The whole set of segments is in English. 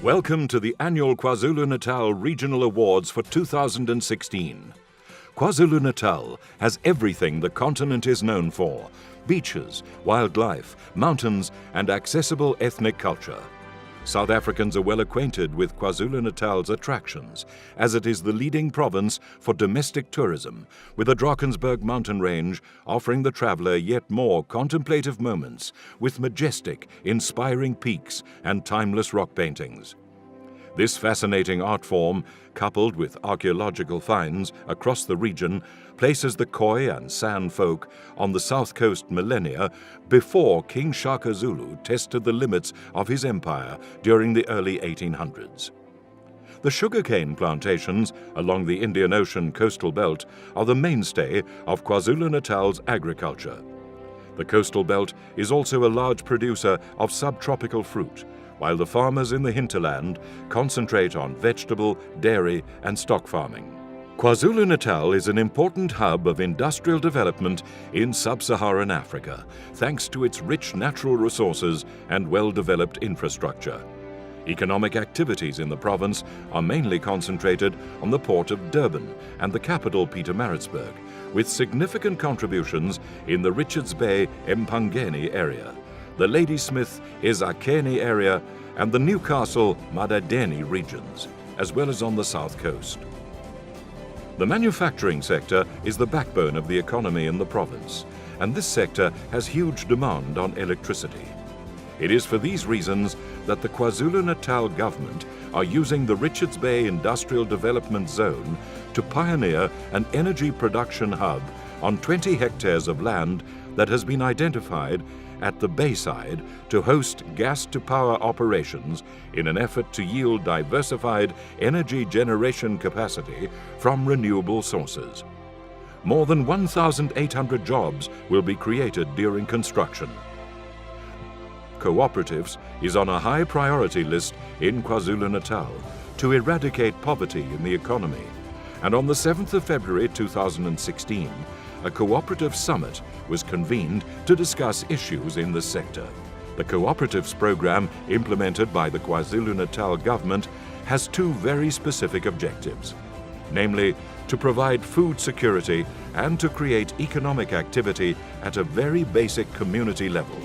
Welcome to the annual KwaZulu-Natal Regional Awards for 2016. KwaZulu-Natal has everything the continent is known for: beaches, wildlife, mountains, and accessible ethnic culture. South Africans are well acquainted with KwaZulu-Natal's attractions, as it is the leading province for domestic tourism, with the Drakensberg mountain range offering the traveller yet more contemplative moments with majestic, inspiring peaks and timeless rock paintings. This fascinating art form, coupled with archaeological finds across the region, places the Khoi and San folk on the south coast millennia before King Shaka Zulu tested the limits of his empire during the early 1800s. The sugarcane plantations along the Indian Ocean coastal belt are the mainstay of KwaZulu-Natal's agriculture. The coastal belt is also a large producer of subtropical fruit, while the farmers in the hinterland concentrate on vegetable, dairy, and stock farming. KwaZulu-Natal is an important hub of industrial development in sub-Saharan Africa, thanks to its rich natural resources and well-developed infrastructure. Economic activities in the province are mainly concentrated on the port of Durban and the capital Pietermaritzburg, with significant contributions in the Richards Bay Empangeni area, the Ladysmith Ezakheni area, and the Newcastle Madadeni regions, as well as on the south coast. The manufacturing sector is the backbone of the economy in the province, and this sector has huge demand on electricity. It is for these reasons that the KwaZulu-Natal government are using the Richards Bay Industrial Development Zone to pioneer an energy production hub on 20 hectares of land that has been identified at the Bayside to host gas-to-power operations in an effort to yield diversified energy generation capacity from renewable sources. More than 1,800 jobs will be created during construction. Cooperatives is on a high priority list in KwaZulu-Natal to eradicate poverty in the economy, and on the 7th of February 2016, a cooperative summit was convened to discuss issues in this sector. The cooperatives program implemented by the KwaZulu-Natal government has two very specific objectives, namely to provide food security and to create economic activity at a very basic community level.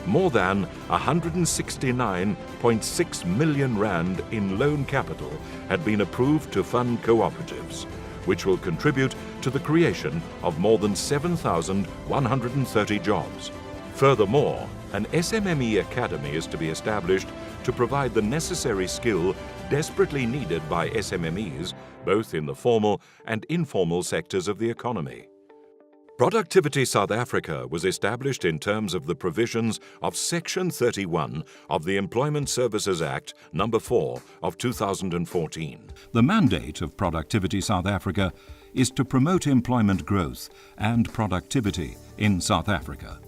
More than 169.6 million rand in loan capital had been approved to fund cooperatives, which will contribute to the creation of more than 7,130 jobs. Furthermore, an SMME academy is to be established to provide the necessary skill desperately needed by SMMEs, both in the formal and informal sectors of the economy. Productivity South Africa was established in terms of the provisions of Section 31 of the Employment Services Act No. 4 of 2014. The mandate of Productivity South Africa is to promote employment growth and productivity in South Africa.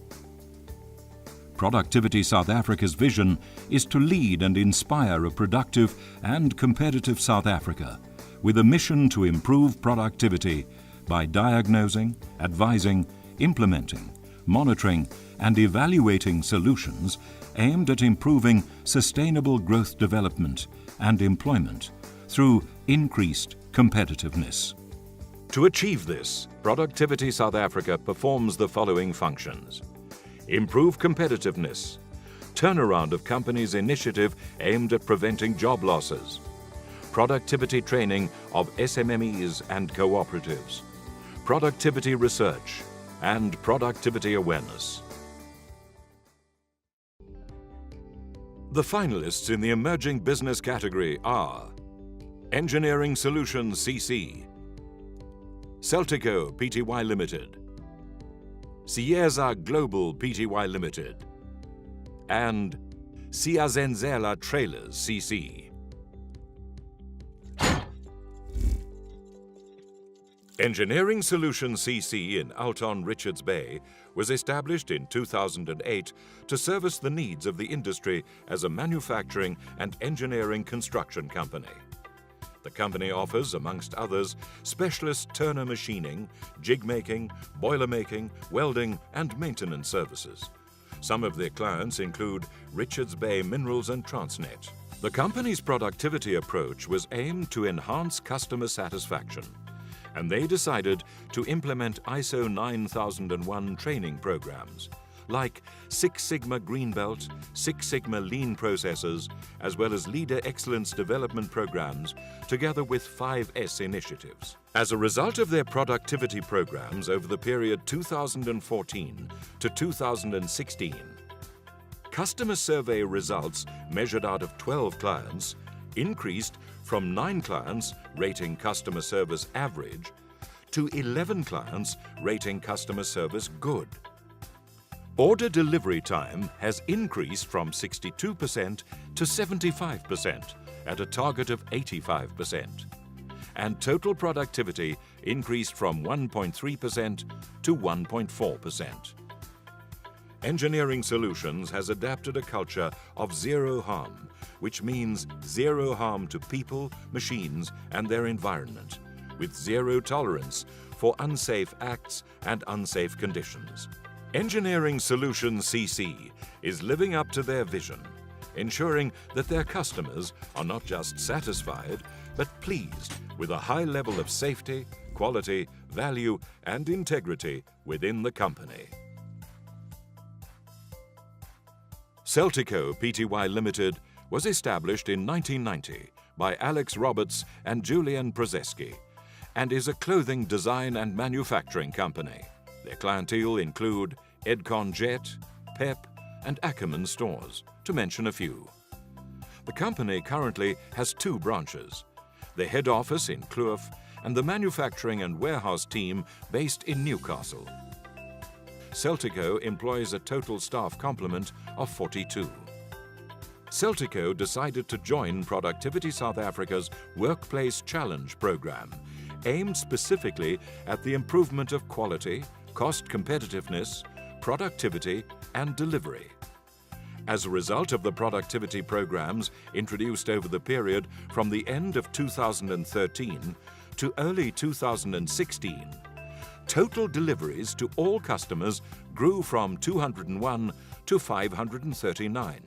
Productivity South Africa's vision is to lead and inspire a productive and competitive South Africa with a mission to improve productivity by diagnosing, advising, implementing, monitoring, and evaluating solutions aimed at improving sustainable growth development and employment through increased competitiveness. To achieve this, Productivity South Africa performs the following functions: improve competitiveness, turnaround of companies' initiative aimed at preventing job losses, productivity training of SMMEs and cooperatives, productivity research, and productivity awareness. The finalists in the emerging business category are Engineering Solutions CC, Celtico Pty Limited, Sierra Global Pty Limited, and Siyazenzela Trailers CC. Engineering Solutions CC in Alton Richards Bay was established in 2008 to service the needs of the industry as a manufacturing and engineering construction company. The company offers, amongst others, specialist turner machining, jig making, boiler making, welding, and maintenance services. Some of their clients include Richards Bay Minerals and Transnet. The company's productivity approach was aimed to enhance customer satisfaction, and they decided to implement ISO 9001 training programs, like Six Sigma Green Belt, Six Sigma Lean processes, as well as Leader Excellence Development programs, together with 5S initiatives. As a result of their productivity programs over the period 2014 to 2016, customer survey results measured out of 12 clients increased from 9 clients rating customer service average to 11 clients rating customer service good. Order delivery time has increased from 62% to 75% at a target of 85%. And total productivity increased from 1.3% to 1.4%. Engineering Solutions has adapted a culture of zero harm, which means zero harm to people, machines, and their environment, with zero tolerance for unsafe acts and unsafe conditions. Engineering Solutions CC is living up to their vision, ensuring that their customers are not just satisfied, but pleased with a high level of safety, quality, value, and integrity within the company. Celtico Pty Limited was established in 1990 by Alex Roberts and Julian Prozeski and is a clothing design and manufacturing company. Their clientele include Edcon Jet, Pep, and Ackerman stores, to mention a few. The company currently has 2 branches, the head office in Kloof and the manufacturing and warehouse team based in Newcastle. Celtico employs a total staff complement of 42. Celtico decided to join Productivity South Africa's Workplace Challenge program, aimed specifically at the improvement of quality, cost competitiveness, productivity, and delivery. As a result of the productivity programs introduced over the period from the end of 2013 to early 2016, total deliveries to all customers grew from 201 to 539.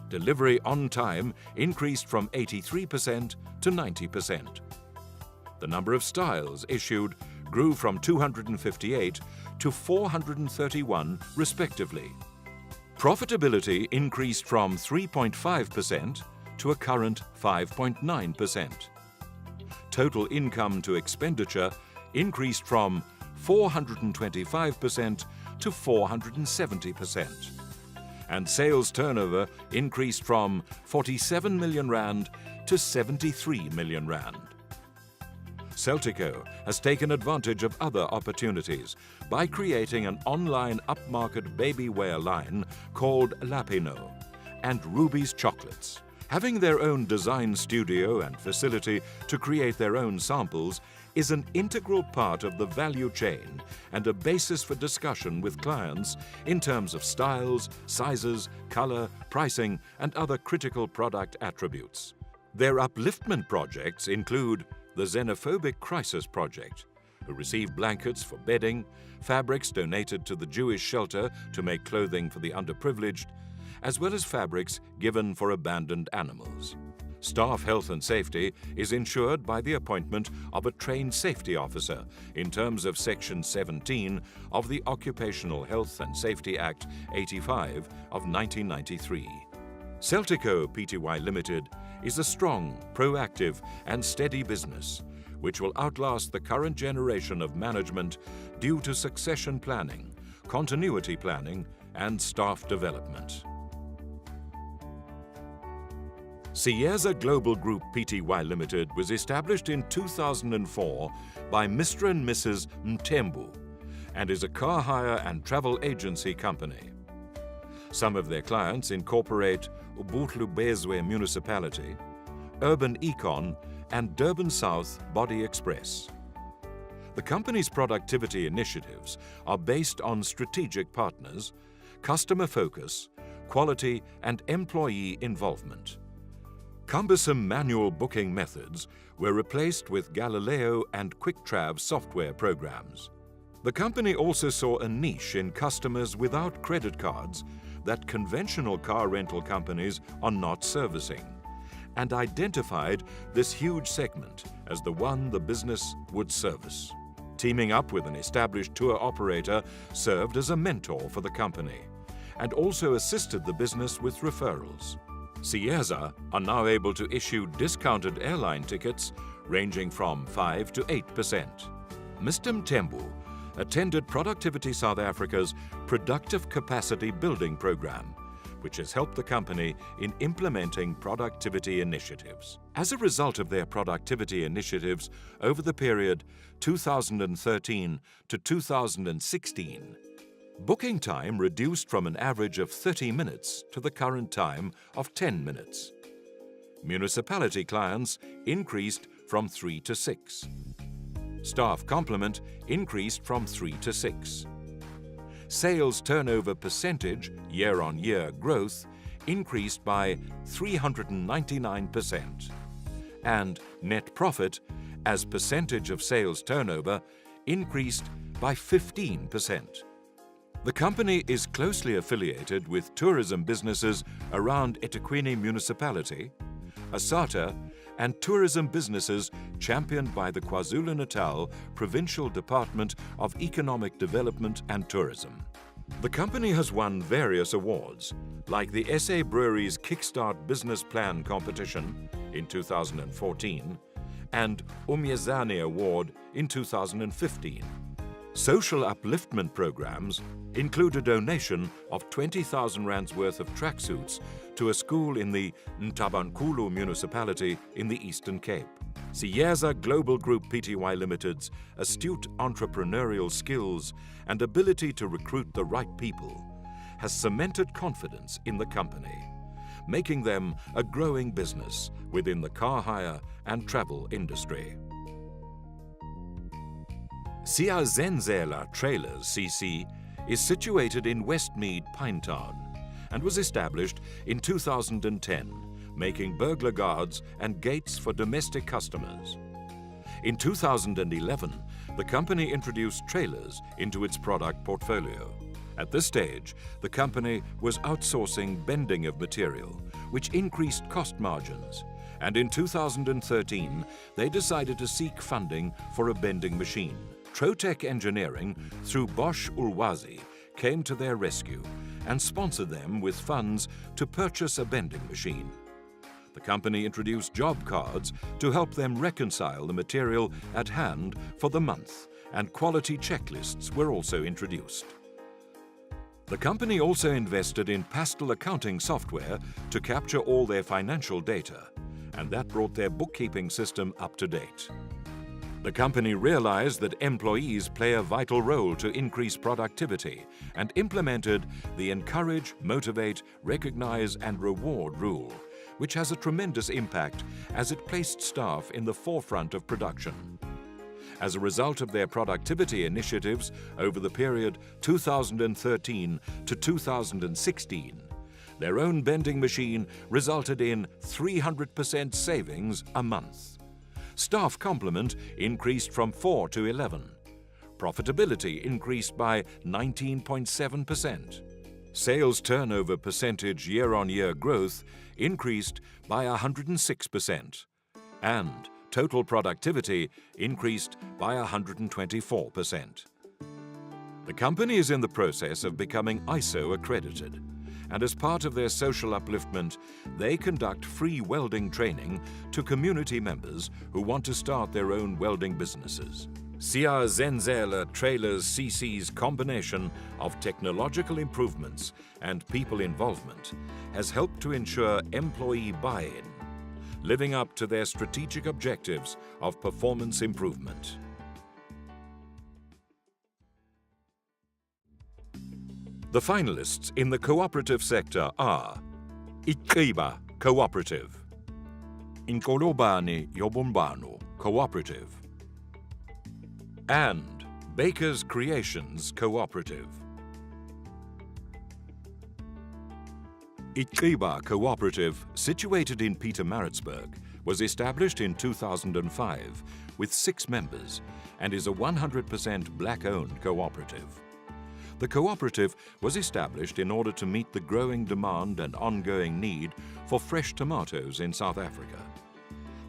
Delivery on time increased from 83% to 90%. The number of styles issued grew from 258 to 431 respectively. Profitability increased from 3.5% to a current 5.9%. Total income to expenditure increased from 425% to 470%. And sales turnover increased from 47 million rand to 73 million rand. Celtico has taken advantage of other opportunities by creating an online upmarket baby wear line called Lapino and Ruby's Chocolates. Having their own design studio and facility to create their own samples is an integral part of the value chain and a basis for discussion with clients in terms of styles, sizes, color, pricing, and other critical product attributes. Their upliftment projects include the Xenophobic Crisis Project, who receive blankets for bedding, fabrics donated to the Jewish shelter to make clothing for the underprivileged, as well as fabrics given for abandoned animals. Staff health and safety is ensured by the appointment of a trained safety officer in terms of Section 17 of the Occupational Health and Safety Act 85 of 1993. Celtico Pty Limited is a strong, proactive and steady business which will outlast the current generation of management due to succession planning, continuity planning and staff development. Siyeza Global Group Pty Limited was established in 2004 by Mr. and Mrs. Mtembu and is a car hire and travel agency company. Some of their clients incorporate Ubuntu Bezwe Municipality, Urban Econ, and Durban South Body Express. The company's productivity initiatives are based on strategic partners, customer focus, quality, and employee involvement. Cumbersome manual booking methods were replaced with Galileo and QuickTrav software programs. The company also saw a niche in customers without credit cards that conventional car rental companies are not servicing, and identified this huge segment as the one the business would service. Teaming up with an established tour operator served as a mentor for the company and also assisted the business with referrals. Siyeza are now able to issue discounted airline tickets ranging from 5 to 8%. Mr. Mtembu attended Productivity South Africa's Productive Capacity Building Program, which has helped the company in implementing productivity initiatives. As a result of their productivity initiatives over the period 2013 to 2016, booking time reduced from an average of 30 minutes to the current time of 10 minutes. Municipality clients increased from 3 to 6. Staff complement increased from 3 to 6. Sales turnover percentage year-on-year growth increased by 399%, and net profit as percentage of sales turnover increased by 15%. The company is closely affiliated with tourism businesses around eThekwini Municipality, Asata, and tourism businesses championed by the KwaZulu-Natal Provincial Department of Economic Development and Tourism. The company has won various awards, like the SA Breweries Kickstart Business Plan Competition in 2014 and Umyezane Award in 2015. Social upliftment programs include a donation of 20,000 rands worth of tracksuits to a school in the Ntabankulu municipality in the Eastern Cape. Siyeza Global Group Pty Limited's astute entrepreneurial skills and ability to recruit the right people has cemented confidence in the company, making them a growing business within the car hire and travel industry. Siyazenzela Trailers CC is situated in Westmead, Pinetown, and was established in 2010, making burglar guards and gates for domestic customers. In 2011, the company introduced trailers into its product portfolio. At this stage, the company was outsourcing bending of material, which increased cost margins, and in 2013, they decided to seek funding for a bending machine. Trotec Engineering, through Bosch Ulwazi, came to their rescue and sponsored them with funds to purchase a bending machine. The company introduced job cards to help them reconcile the material at hand for the month, and quality checklists were also introduced. The company also invested in pastel accounting software to capture all their financial data, and that brought their bookkeeping system up to date. The company realized that employees play a vital role to increase productivity and implemented the Encourage, Motivate, Recognize and Reward rule, which has a tremendous impact as it placed staff in the forefront of production. As a result of their productivity initiatives over the period 2013 to 2016, their own bending machine resulted in 300% savings a month. Staff complement increased from 4 to 11. Profitability increased by 19.7%. Sales turnover percentage year-on-year growth increased by 106%. And total productivity increased by 124%. The company is in the process of becoming ISO accredited, and as part of their social upliftment, they conduct free welding training to community members who want to start their own welding businesses. Siyazenzela Trailers CC's combination of technological improvements and people involvement has helped to ensure employee buy-in, living up to their strategic objectives of performance improvement. The finalists in the cooperative sector are Iqiba Cooperative, Inkolobane Yobumbano Cooperative, and Baker's Creations Cooperative. Iqiba Cooperative, situated in Pietermaritzburg, was established in 2005 with 6 members and is a 100% black-owned cooperative. The cooperative was established in order to meet the growing demand and ongoing need for fresh tomatoes in South Africa.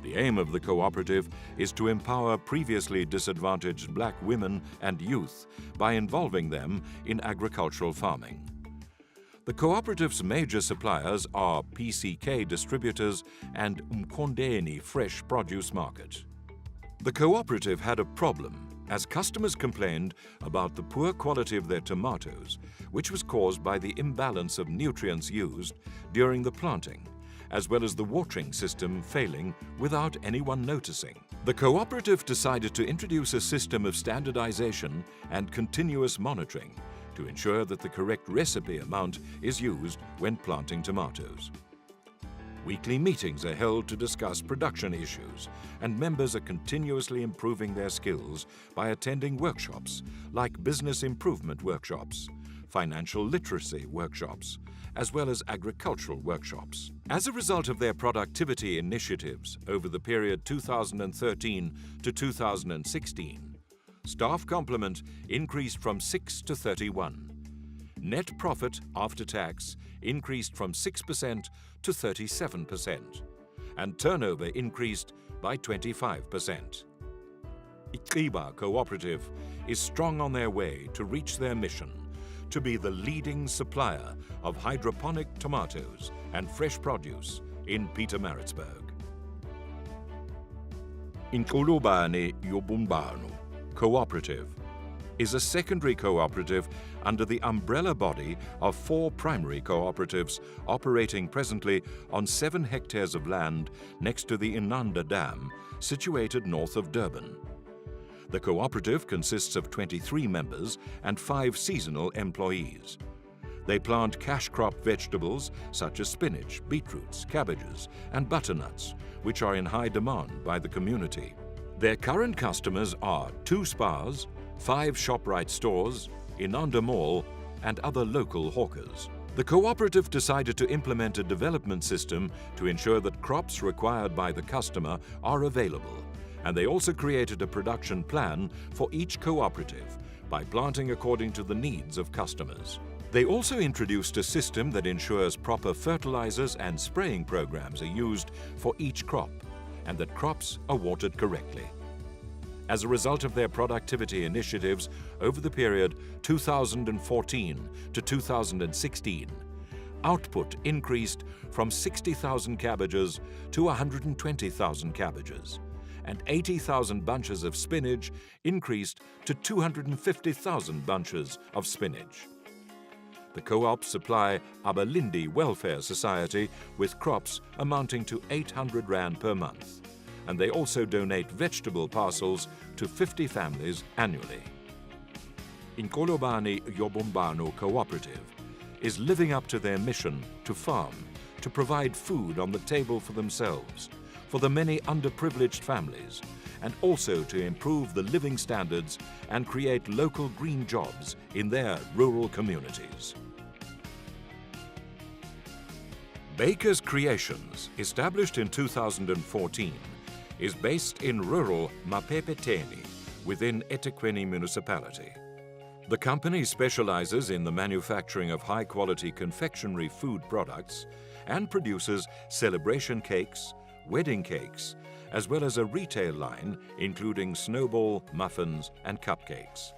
The aim of the cooperative is to empower previously disadvantaged black women and youth by involving them in agricultural farming. The cooperative's major suppliers are PCK Distributors and Mkondeni Fresh Produce Market. The cooperative had a problem as customers complained about the poor quality of their tomatoes, which was caused by the imbalance of nutrients used during the planting, as well as the watering system failing without anyone noticing. The cooperative decided to introduce a system of standardization and continuous monitoring to ensure that the correct recipe amount is used when planting tomatoes. Weekly meetings are held to discuss production issues, and members are continuously improving their skills by attending workshops like business improvement workshops, financial literacy workshops, as well as agricultural workshops. As a result of their productivity initiatives over the period 2013 to 2016, staff complement increased from 6 to 31. Net profit after tax increased from 6% to 37%, and turnover increased by 25%. Ikiba Cooperative is strong on their way to reach their mission to be the leading supplier of hydroponic tomatoes and fresh produce in Pietermaritzburg. Inkulubane Yobumbano Cooperative is a secondary cooperative under the umbrella body of 4 primary cooperatives operating presently on 7 hectares of land next to the Inanda Dam, situated north of Durban. The cooperative consists of 23 members and 5 seasonal employees. They plant cash crop vegetables such as spinach, beetroots, cabbages, and butternuts, which are in high demand by the community. Their current customers are 2 Spars, 5 ShopRite stores, Inanda Mall, and other local hawkers. The cooperative decided to implement a development system to ensure that crops required by the customer are available, and they also created a production plan for each cooperative by planting according to the needs of customers. They also introduced a system that ensures proper fertilizers and spraying programs are used for each crop, and that crops are watered correctly. As a result of their productivity initiatives over the period 2014 to 2016, output increased from 60,000 cabbages to 120,000 cabbages, and 80,000 bunches of spinach increased to 250,000 bunches of spinach. The co-ops supply Abalindi Welfare Society with crops amounting to 800 Rand per month, and they also donate vegetable parcels to 50 families annually. Inkolobane Yobumbano Cooperative is living up to their mission to farm, to provide food on the table for themselves, for the many underprivileged families, and also to improve the living standards and create local green jobs in their rural communities. Baker's Creations, established in 2014, is based in rural Mapepeteni within eThekwini municipality. The company specializes in the manufacturing of high-quality confectionery food products and produces celebration cakes, wedding cakes, as well as a retail line including snowball, muffins, and cupcakes.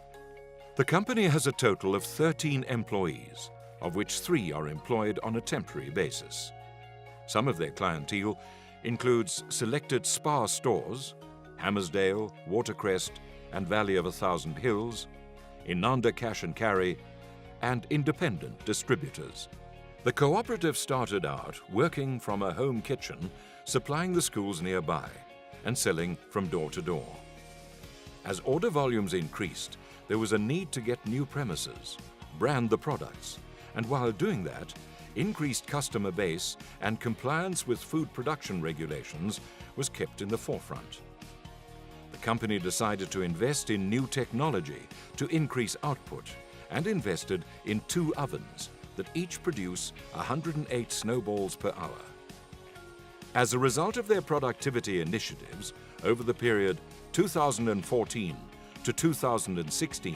The company has a total of 13 employees, of which 3 are employed on a temporary basis. Some of their clientele includes selected Spar stores, Hammersdale, Watercrest, and Valley of 1,000 Hills, Inanda Cash and Carry, and independent distributors. The cooperative started out working from a home kitchen, supplying the schools nearby and selling from door to door. As order volumes increased, there was a need to get new premises, brand the products, and while doing that, increased customer base and compliance with food production regulations was kept in the forefront. The company decided to invest in new technology to increase output and invested in 2 ovens that each produce 108 snowballs per hour. As a result of their productivity initiatives over the period 2014 to 2016,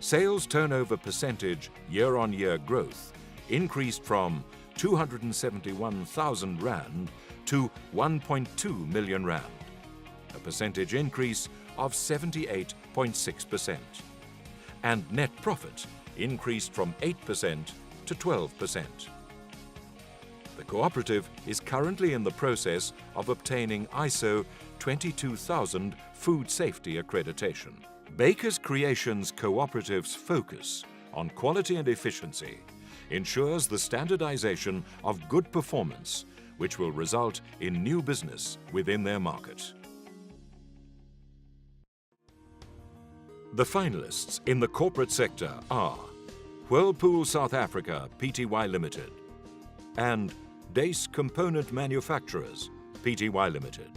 Sales turnover percentage year-on-year growth increased from 271,000 rand to 1.2 million rand, a percentage increase of 78.6%. And net profit increased from 8% to 12%. The cooperative is currently in the process of obtaining ISO 22000 food safety accreditation. Bakers Creations Cooperative's focus on quality and efficiency ensures the standardization of good performance, which will result in new business within their market. The finalists in the corporate sector are Whirlpool South Africa Pty Limited and Dace Component Manufacturers Pty Limited.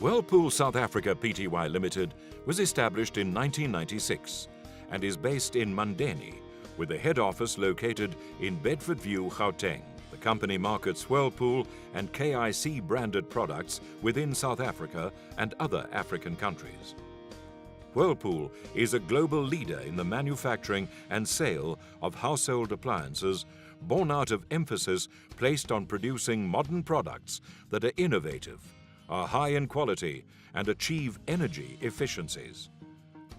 Whirlpool South Africa Pty Limited was established in 1996 and is based in Mandeni, with a head office located in Bedfordview, Gauteng. The company markets Whirlpool and KIC branded products within South Africa and other African countries. Whirlpool is a global leader in the manufacturing and sale of household appliances, born out of emphasis placed on producing modern products that are innovative, are high in quality, and achieve energy efficiencies.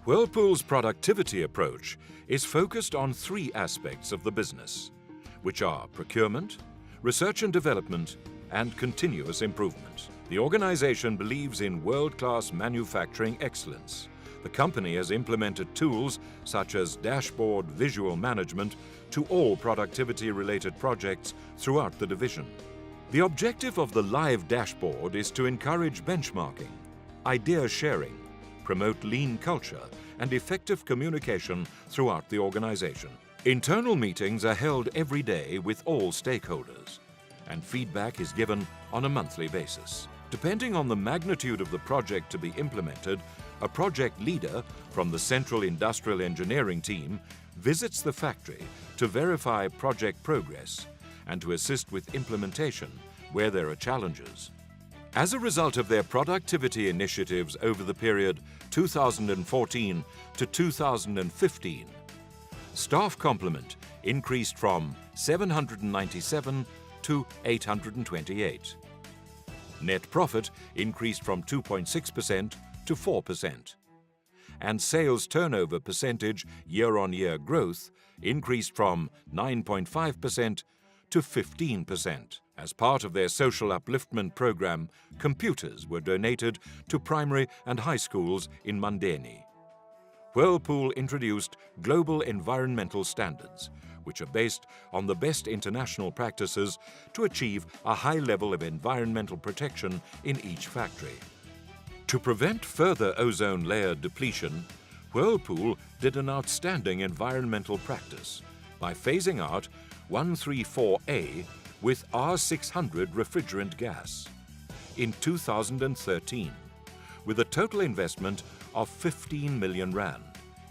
Whirlpool's productivity approach is focused on three aspects of the business, which are procurement, research and development, and continuous improvement. The organization believes in world-class manufacturing excellence. The company has implemented tools such as dashboard visual management to all productivity-related projects throughout the division. The objective of the live dashboard is to encourage benchmarking, idea sharing, promote lean culture, and effective communication throughout the organization. Internal meetings are held every day with all stakeholders, and feedback is given on a monthly basis. Depending on the magnitude of the project to be implemented, a project leader from the Central Industrial Engineering team visits the factory to verify project progress and to assist with implementation where there are challenges. As a result of their productivity initiatives over the period 2014 to 2015, staff complement increased from 797 to 828. Net profit increased from 2.6% to 4%. And sales turnover percentage year-on-year growth increased from 9.5% to 15%. As part of their social upliftment program, computers were donated to primary and high schools in Mandeni. Whirlpool introduced global environmental standards, which are based on the best international practices to achieve a high level of environmental protection in each factory. To prevent further ozone layer depletion, Whirlpool did an outstanding environmental practice by phasing out 134A with R600 refrigerant gas in 2013, with a total investment of 15 million rand.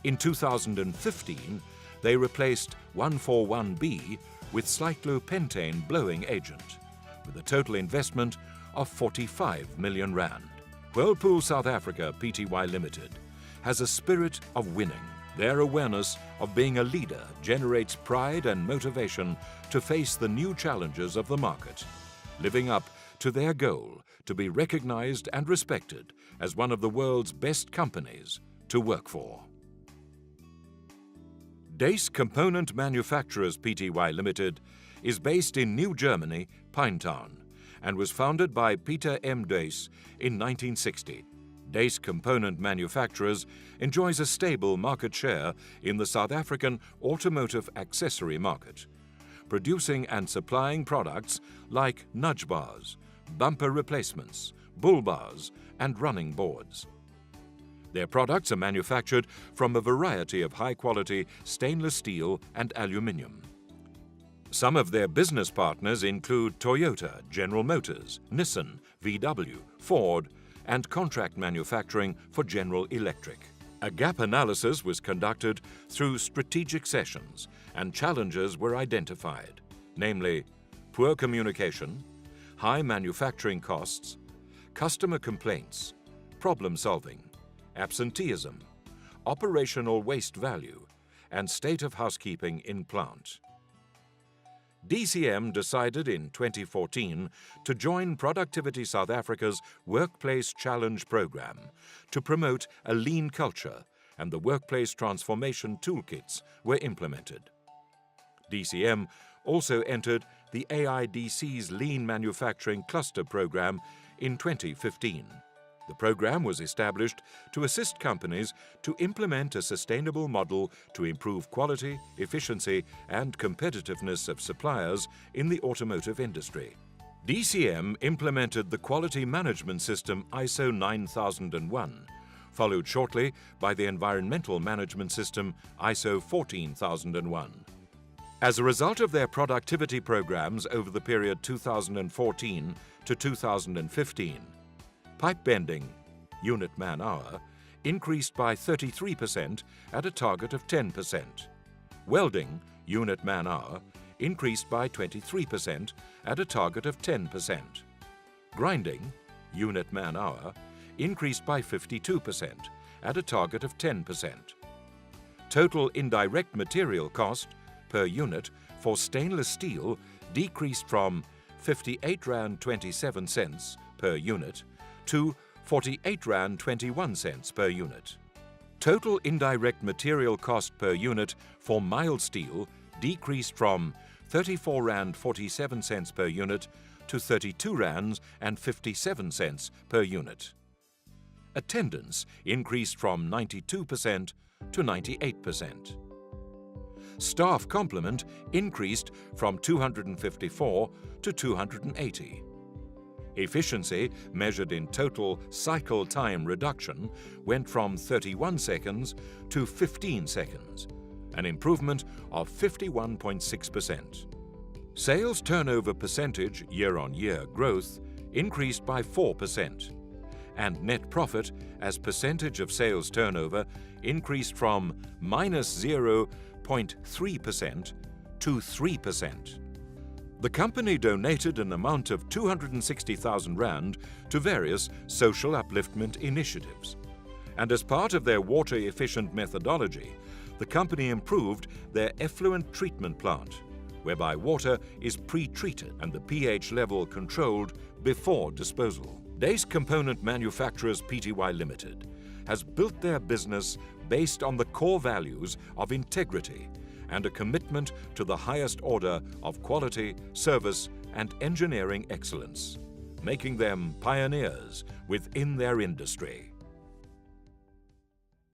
In 2015, they replaced 141B with cyclopentane blowing agent, with a total investment of 45 million rand. Whirlpool South Africa Pty Limited has a spirit of winning. Their awareness of being a leader generates pride and motivation to face the new challenges of the market, living up to their goal to be recognized and respected as one of the world's best companies to work for. Dace Component Manufacturers Pty Limited is based in New Germany, Pinetown, and was founded by Peter M. Dace in 1960. Dace Component Manufacturers enjoys a stable market share in the South African automotive accessory market, producing and supplying products like nudge bars, bumper replacements, bull bars, and running boards. Their products are manufactured from a variety of high-quality stainless steel and aluminium. Some of their business partners include Toyota, General Motors, Nissan, VW, Ford, and contract manufacturing for General Electric. A gap analysis was conducted through strategic sessions, and challenges were identified, namely poor communication, high manufacturing costs, customer complaints, problem solving, absenteeism, operational waste value, and state of housekeeping in plant. DCM decided in 2014 to join Productivity South Africa's Workplace Challenge program to promote a lean culture, and the workplace transformation toolkits were implemented. DCM also entered the AIDC's Lean Manufacturing Cluster program in 2015. The program was established to assist companies to implement a sustainable model to improve quality, efficiency, and competitiveness of suppliers in the automotive industry. DCM implemented the quality management system ISO 9001, followed shortly by the environmental management system ISO 14001. As a result of their productivity programs over the period 2014 to 2015, pipe bending, unit man-hour, increased by 33% at a target of 10%. Welding, unit man-hour, increased by 23% at a target of 10%. Grinding, unit man-hour, increased by 52% at a target of 10%. Total indirect material cost per unit for stainless steel decreased from 58 Rand 27 cents per unit to 48 Rand 21 cents per unit. Total indirect material cost per unit for mild steel decreased from 34 Rand 47 cents per unit to 32 Rands and 57 cents per unit. Attendance increased from 92% to 98%. Staff complement increased from 254 to 280. Efficiency, measured in total cycle time reduction, went from 31 seconds to 15 seconds, an improvement of 51.6%. Sales turnover percentage year-on-year growth increased by 4%, and net profit as percentage of sales turnover increased from -0.3% to 3%. The company donated an amount of 260,000 Rand to various social upliftment initiatives. And as part of their water-efficient methodology, the company improved their effluent treatment plant, whereby water is pre-treated and the pH level controlled before disposal. Dace Component Manufacturers Pty Limited has built their business based on the core values of integrity and a commitment to the highest order of quality, service, and engineering excellence, making them pioneers within their industry.